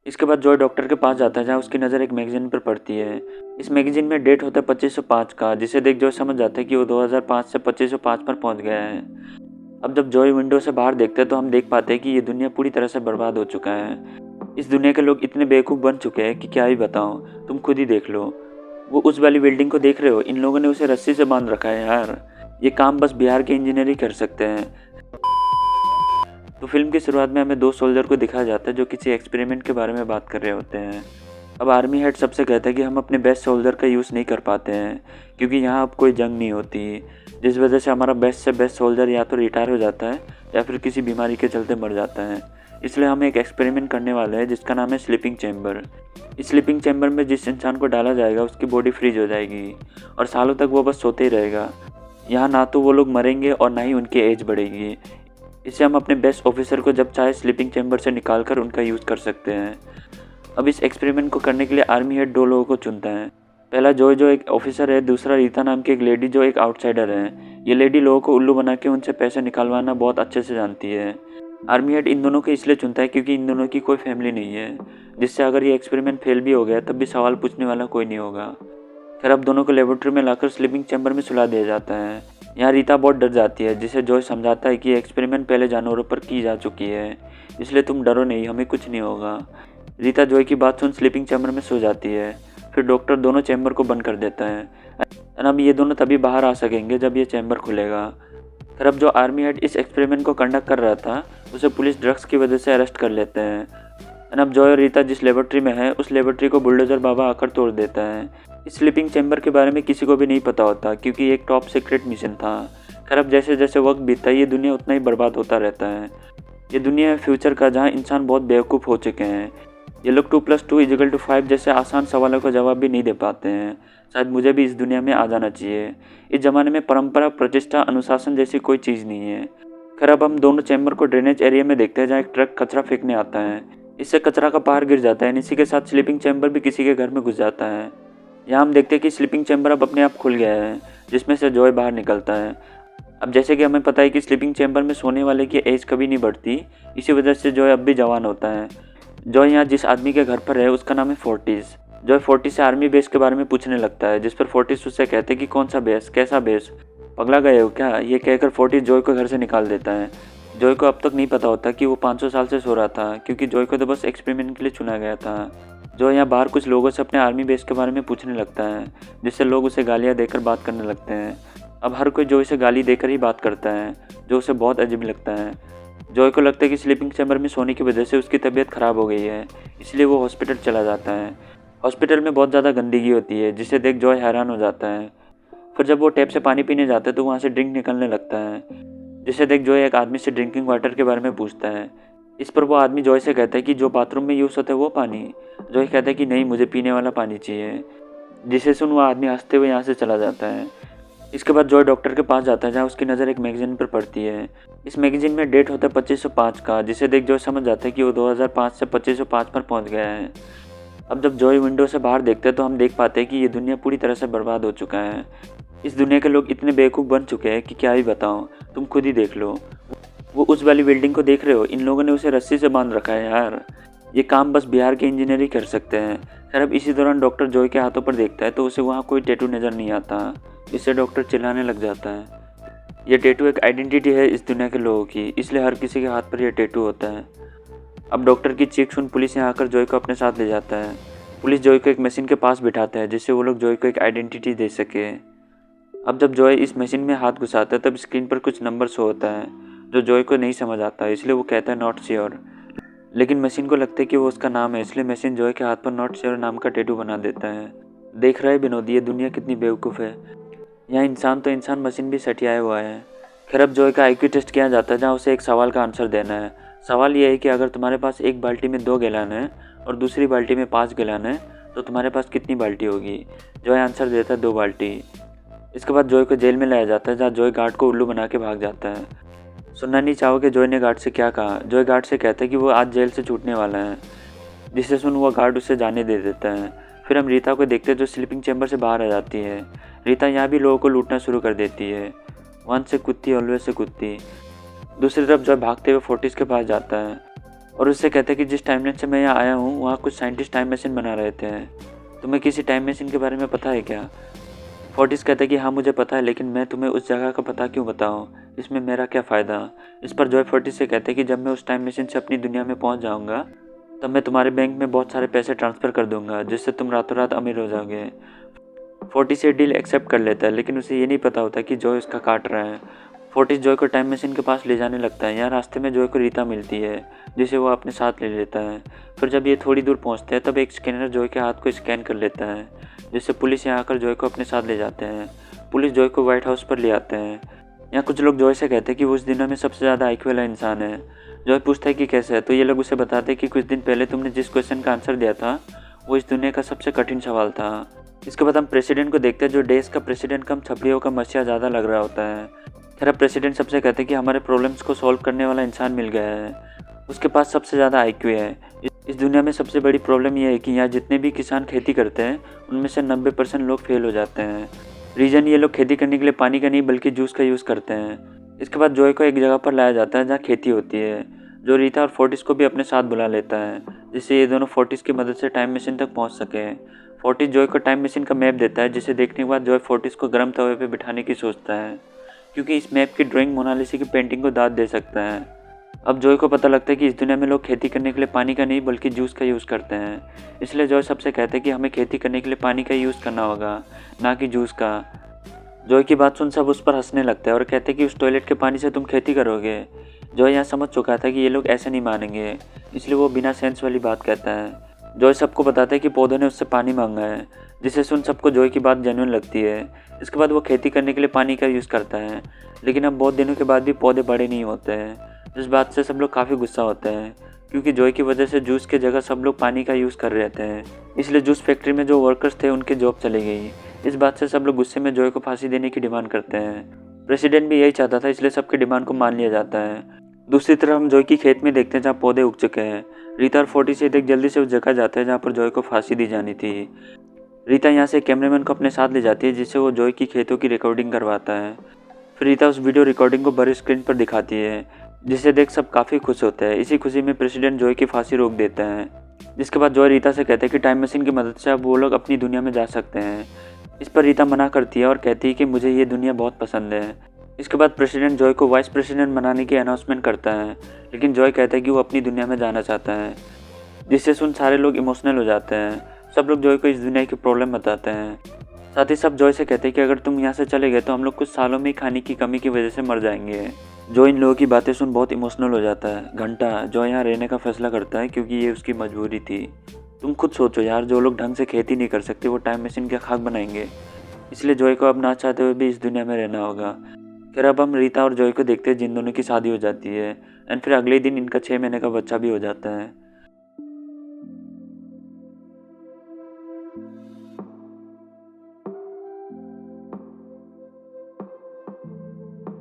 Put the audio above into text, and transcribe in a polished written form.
इसके बाद Joy doctor के पास जाता है जहाँ उसकी नज़र एक मैगजीन पर पड़ती है। इस मैगजीन में डेट होता है 2505 का, जिसे देख जॉय समझ जाता है कि वो 2005 से 2505 पर पहुंच गया है। अब जब जॉय विंडो से बाहर देखते हैं तो हम देख पाते हैं कि ये दुनिया पूरी तरह से बर्बाद हो चुका है। इस दुनिया के लोग इतने बेवकूफ़ बन चुके हैं कि क्या ही बताऊं, तुम खुद ही देख लो। वो उस वाली बिल्डिंग को देख रहे हो, इन लोगों ने उसे रस्सी से बांध रखा है यार। ये काम बस बिहार के इंजीनियर ही कर सकते हैं। तो फिल्म की शुरुआत में हमें दो सोल्जर को दिखाया जाता है जो किसी एक्सपेरिमेंट के बारे में बात कर रहे होते हैं। अब आर्मी हेड सबसे कहता है कि हम अपने बेस्ट सोल्जर का यूज़ नहीं कर पाते हैं क्योंकि यहाँ अब कोई जंग नहीं होती, जिस वजह से हमारा बेस्ट से बेस्ट सोल्जर या तो रिटायर हो जाता है या फिर किसी बीमारी के चलते मर जाता है। इसलिए हम एक एक्सपेरिमेंट करने वाले हैं जिसका नाम है स्लीपिंग चैम्बर। इस स्लीपिंग चैम्बर में जिस इंसान को डाला जाएगा उसकी बॉडी फ्रीज हो जाएगी और सालों तक वो बस सोते ही रहेगा। यहाँ ना तो वो लोग मरेंगे और ना ही उनकी एज बढ़ेगी। इससे हम अपने बेस्ट ऑफिसर को जब चाहे स्लीपिंग चैम्बर से निकाल कर उनका यूज़ कर सकते हैं। अब इस एक्सपेरिमेंट को करने के लिए आर्मी हेड दो लोगों को चुनता है। पहला जॉय जो एक ऑफिसर है, दूसरा रीता नाम की एक लेडी जो एक आउटसाइडर है। ये लेडी लोगों को उल्लू बना के उनसे पैसे निकालवाना बहुत अच्छे से जानती है। आर्मी हेड इन दोनों को इसलिए चुनता है क्योंकि इन दोनों की कोई फैमिली नहीं है, जिससे अगर ये एक्सपेरिमेंट फेल भी हो गया तब भी सवाल पूछने वाला कोई नहीं होगा। फिर अब दोनों को लेबोरेटरी में लाकर स्लीपिंग चैम्बर में सुला दिया जाता है। यहाँ रीता बहुत डर जाती है, जिसे जॉय समझाता है कि ये एक्सपेरिमेंट पहले जानवरों पर की जा चुकी है, इसलिए तुम डरो नहीं, हमें कुछ नहीं होगा। रीता जॉय की बात सुन स्लीपिंग चैम्बर में सो जाती है। फिर डॉक्टर दोनों चैम्बर को बंद कर देता है। अब ये दोनों तभी बाहर आ सकेंगे जब ये चैम्बर खुलेगा। फिर अब जो आर्मी हेड इस एक्सपेरिमेंट को कंडक्ट कर रहा था उसे पुलिस ड्रग्स की वजह से अरेस्ट कर लेते हैं। अब जॉय और रीता जिस लेबोरेटरी में है उस लेबोरेटरी को बुलडोजर बाबा आकर तोड़ देता है। इस स्लीपिंग चैम्बर के बारे में किसी को भी नहीं पता होता क्योंकि एक टॉप सीक्रेट मिशन था। खैर अब जैसे जैसे वक्त बीतता है ये दुनिया उतना ही बर्बाद होता रहता है। ये दुनिया है फ्यूचर का जहाँ इंसान बहुत बेवकूफ़ हो चुके हैं। ये लोग 2+2=5 जैसे आसान सवालों का जवाब भी नहीं दे पाते हैं। शायद मुझे भी इस दुनिया में आ जाना चाहिए। इस ज़माने में परंपरा, प्रतिष्ठा, अनुशासन जैसी कोई चीज़ नहीं है। खैर अब हम दोनों चैम्बर को ड्रेनेज एरिया में देखते हैं जहाँ एक ट्रक कचरा फेंकने आता है। इससे कचरा का पहाड़ गिर जाता है। इसी के साथ स्लीपिंग चैम्बर भी किसी के घर में घुस जाता है। यहाँ हम देखते हैं कि स्लीपिंग चैम्बर अब अपने आप खुल गया है, जिसमें से जॉय बाहर निकलता है। अब जैसे कि हमें पता है कि स्लीपिंग चैम्बर में सोने वाले की एज कभी नहीं बढ़ती, इसी वजह से जॉय अब भी जवान होता है। जॉय यहाँ जिस आदमी के घर पर है उसका नाम है फोर्टिस। जॉय फोर्टिस से आर्मी बेस के बारे में पूछने लगता है, जिस पर फोर्टिस उससे कहते हैं कि कौन सा बेस, कैसा बेस, पगला गए हो क्या। ये कहकर फोर्टिस जॉय को घर से निकाल देता है। जॉय को अब तक नहीं पता होता कि वो 500 साल से सो रहा था, क्योंकि जॉय को तो बस एक्सपेरिमेंट के लिए चुना गया था। जॉय यहाँ बाहर कुछ लोगों से अपने आर्मी बेस के बारे में पूछने लगता है, जिससे लोग उसे गालियाँ देकर बात करने लगते हैं। अब हर कोई जॉय से गाली देकर ही बात करता है, जो उसे बहुत अजीब लगता है। जॉय को लगता है कि स्लीपिंग चैम्बर में सोने की वजह से उसकी तबीयत ख़राब हो गई है, इसलिए वो हॉस्पिटल चला जाता है। हॉस्पिटल में बहुत ज़्यादा गंदगी होती है, जिसे देख जॉय हैरान हो जाता है। फिर जब वो टैप से पानी पीने जाता है तो वहाँ से ड्रिंक निकलने लगता है, जिसे देख जॉय एक आदमी से ड्रिंकिंग वाटर के बारे में पूछता है। इस पर वो आदमी जॉय से कहता है कि जो बाथरूम में यूज़ होता है वो पानी। जॉय कहता है कि नहीं, मुझे पीने वाला पानी चाहिए, जिसे सुन वो आदमी हंसते हुए यहाँ से चला जाता है। इसके बाद जॉय डॉक्टर के पास जाता है जहाँ उसकी नज़र एक मैगजीन पर पड़ती है। इस मैगजीन में डेट होता है 2505 का, जिसे देख जॉय समझ जाता है कि वो 2005 से 2505 पर पहुंच गया है। अब जब जॉय विंडो से बाहर देखते हैं तो हम देख पाते हैं कि ये दुनिया पूरी तरह से बर्बाद हो चुका है। इस दुनिया के लोग इतने बेवकूफ़ बन चुके हैं कि क्या ही बताऊँ, तुम खुद ही देख लो। वो उस वाली बिल्डिंग को देख रहे हो, इन लोगों ने उसे रस्सी से बांध रखा है यार। ये काम बस बिहार के इंजीनियर ही कर सकते हैं। खैर अब इसी दौरान डॉक्टर जॉय के हाथों पर देखता है तो उसे वहाँ कोई टैटू नज़र नहीं आता, इससे डॉक्टर चिल्लाने लग जाता है। ये टैटू एक आइडेंटिटी है इस दुनिया के लोगों की, इसलिए हर किसी के हाथ पर यह टैटू होता है। अब डॉक्टर की चीख सुन पुलिस यहाँ आकर जॉय को अपने साथ ले जाता है। पुलिस जॉय को एक मशीन के पास बिठाता है, जिससे वो लोग जॉय को एक आइडेंटिटी दे सके। अब जब जॉय इस मशीन में हाथ घुसाता है तब स्क्रीन पर कुछ नंबर शो होता है, जो जॉय को नहीं समझ आता, इसलिए वो कहता है नॉट श्योर। लेकिन मशीन को लगता है कि वो उसका नाम है, इसलिए मशीन जॉय के हाथ पर नॉट श्योर नाम का टैटू बना देता है। देख रहा है विनोद, ये दुनिया कितनी बेवकूफ़ है। यहाँ इंसान तो इंसान, मशीन भी सटियाया हुआ है। खैर अब जॉय का आईक्यू टेस्ट किया जाता है जहाँ उसे एक सवाल का आंसर देना है। सवाल ये है कि अगर तुम्हारे पास एक बाल्टी में 2 गैलन है और दूसरी बाल्टी में 5 गैलन है तो तुम्हारे पास कितनी बाल्टी होगी। जॉय आंसर देता है 2 बाल्टी। इसके बाद जॉय को जेल में लाया जाता है जहाँ जॉय गार्ड को उल्लू बना के भाग जाता है। सुनना नहीं चाहोगे जॉय ने गार्ड से क्या कहा। जॉय गार्ड से कहता है कि वो आज जेल से छूटने वाला है, जिससे सुन वो गार्ड उसे जाने दे देता है। फिर हम रीता को देखते हैं जो स्लीपिंग चैम्बर से बाहर आ जाती है। रीता यहाँ भी लोगों को लूटना शुरू कर देती है। वन से कुत्ती ऑलवेज से कुत्ती। दूसरी तरफ जॉय भागते हुए फोर्टिस के पास जाता है। और उससे कहता है कि जिस टाइमलाइन से मैं यहाँ आया हूँ वहाँ कुछ साइंटिस्ट टाइम मशीन बना रहे थे। तुम्हें किसी टाइम मशीन के बारे में पता है क्या? फोर्टिस कहता है कि हाँ मुझे पता है, लेकिन मैं तुम्हें उस जगह का पता क्यों बताऊँ, इसमें मेरा क्या फ़ायदा। इस पर जॉय फोर्टिस से कहते हैं कि जब मैं उस टाइम मशीन से अपनी दुनिया में पहुँच जाऊँगा तब मैं तुम्हारे बैंक में बहुत सारे पैसे ट्रांसफ़र कर दूंगा, जिससे तुम रातों रात अमीर हो जाओगे। फोर्टिस ये डील एक्सेप्ट कर लेता है, लेकिन उसे ये नहीं पता होता कि जॉय उसका काट रहा है। फोर्टिस जॉय को टाइम मशीन के पास ले जाने लगता है। यहाँ रास्ते में जॉय को रीता मिलती है, जिसे वो अपने साथ ले लेता है। फिर जब ये थोड़ी दूर पहुँचते हैं तब एक स्कैनर जॉय के हाथ को स्कैन कर लेता है, जिससे पुलिस यहाँ आकर जॉय को अपने साथ ले जाते हैं। पुलिस जॉय को व्हाइट हाउस पर ले आते हैं। यहाँ कुछ लोग जॉय से कहते हैं कि वो इस दुनिया में सबसे ज़्यादा IQ वाला इंसान है। जॉय पूछता है कि कैसे है, तो ये लोग उसे बताते हैं कि कुछ दिन पहले तुमने जिस क्वेश्चन का आंसर दिया था वो इस दुनिया का सबसे कठिन सवाल था। इसके बाद हम प्रेसिडेंट को देखते हैं, जो देश का प्रेसिडेंट कम छपड़ियों का मसीहा ज़्यादा लग रहा होता है। खैर प्रेसिडेंट सबसे कहते हैं कि हमारे प्रॉब्लम्स को सॉल्व करने वाला इंसान मिल गया है, उसके पास सबसे ज़्यादा IQ है। इस दुनिया में सबसे बड़ी प्रॉब्लम यह है कि यहाँ जितने भी किसान खेती करते हैं उनमें से 90% लोग फेल हो जाते हैं। रीज़न ये लोग खेती करने के लिए पानी का नहीं बल्कि जूस का यूज़ करते हैं। इसके बाद जॉय को एक जगह पर लाया जाता है जहाँ खेती होती है, जो रीता और फोर्टिस को भी अपने साथ बुला लेता है, जिससे ये दोनों फोर्टिस की मदद से टाइम मशीन तक पहुँच सकें। फोर्टिस जॉय को टाइम मशीन का मैप देता है, जिसे देखने के बाद जॉय फोर्टिस को गर्म तवे पर बिठाने की सोचता है, क्योंकि इस मैप की ड्राइंग मोनालिसा की पेंटिंग को दाद दे सकता है। अब जॉय को पता लगता है कि इस दुनिया में लोग खेती करने के लिए पानी का नहीं बल्कि जूस का यूज़ करते हैं। इसलिए जॉय सबसे कहते हैं कि हमें खेती करने के लिए पानी का यूज़ करना होगा, ना कि जूस का। जॉय की बात सुन सब उस पर हंसने लगते हैं और कहते हैं कि उस टॉयलेट के पानी से तुम खेती करोगे। जॉय यहाँ समझ चुका था कि ये लोग ऐसे नहीं मानेंगे, इसलिए वो बिना सेंस वाली बात कहता है। जॉय सबको बताता है कि पौधों ने उससे पानी मांगा है, जिसे सुन सबको जॉय की बात जेन्युइन लगती है। इसके बाद वो खेती करने के लिए पानी का यूज़ करता है, लेकिन अब बहुत दिनों के बाद भी पौधे बड़े नहीं होते हैं। इस बात से सब लोग काफ़ी गुस्सा होते हैं, क्योंकि जॉय की वजह से जूस की जगह सब लोग पानी का यूज़ कर रहे थे। इसलिए जूस फैक्ट्री में जो वर्कर्स थे उनकी जॉब चली गई। इस बात से सब लोग गुस्से में जॉय को फांसी देने की डिमांड करते हैं। प्रेसिडेंट भी यही चाहता था, इसलिए सबकी डिमांड को मान लिया जाता है। दूसरी तरफ हम जॉय की खेत में देखते हैं जहाँ पौधे उग चुके हैं। रीता और फोर्टिस एक जल्दी से उस जगह जाते हैं जहाँ पर जॉय को फांसी दी जानी थी। रीता यहाँ से कैमरामैन को अपने साथ ले जाती है, जिससे वो जॉय की खेतों की रिकॉर्डिंग करवाता है। फिर रीता उस वीडियो रिकॉर्डिंग को बड़ी स्क्रीन पर दिखाती है, जिसे देख सब काफ़ी खुश होते हैं। इसी खुशी में प्रेसिडेंट जॉय की फांसी रोक देते हैं, जिसके बाद जॉय रीता से कहते हैं कि टाइम मशीन की मदद से अब वो लोग अपनी दुनिया में जा सकते हैं। इस पर रीता मना करती है और कहती है कि मुझे ये दुनिया बहुत पसंद है। इसके बाद प्रेसिडेंट जॉय को वाइस प्रेसिडेंट बनाने की अनाउंसमेंट करता है, लेकिन जॉय कहता है कि वो अपनी दुनिया में जाना चाहता है, जिससे सुन सारे लोग इमोशनल हो जाते हैं। सब लोग जॉय को इस दुनिया की प्रॉब्लम बताते हैं। साथ ही सब जॉय से कहते हैं कि अगर तुम यहाँ से चले गए तो हम लोग कुछ सालों में ही खाने की कमी की वजह से मर जाएंगे। जॉय इन लोगों की बातें सुन बहुत इमोशनल हो जाता है। घंटा जॉय यहाँ रहने का फैसला करता है, क्योंकि ये उसकी मजबूरी थी। तुम खुद सोचो यार, जो लोग ढंग से खेती नहीं कर सकते वो टाइम मशीन क्या खाक बनाएंगे। इसलिए जॉय को अब ना चाहते हुए भी इस दुनिया में रहना होगा। फिर अब हम रीता और जॉय को देखते हैं, जिन दोनों की शादी हो जाती है, एंड फिर अगले दिन इनका 6 महीने का बच्चा भी हो जाता है।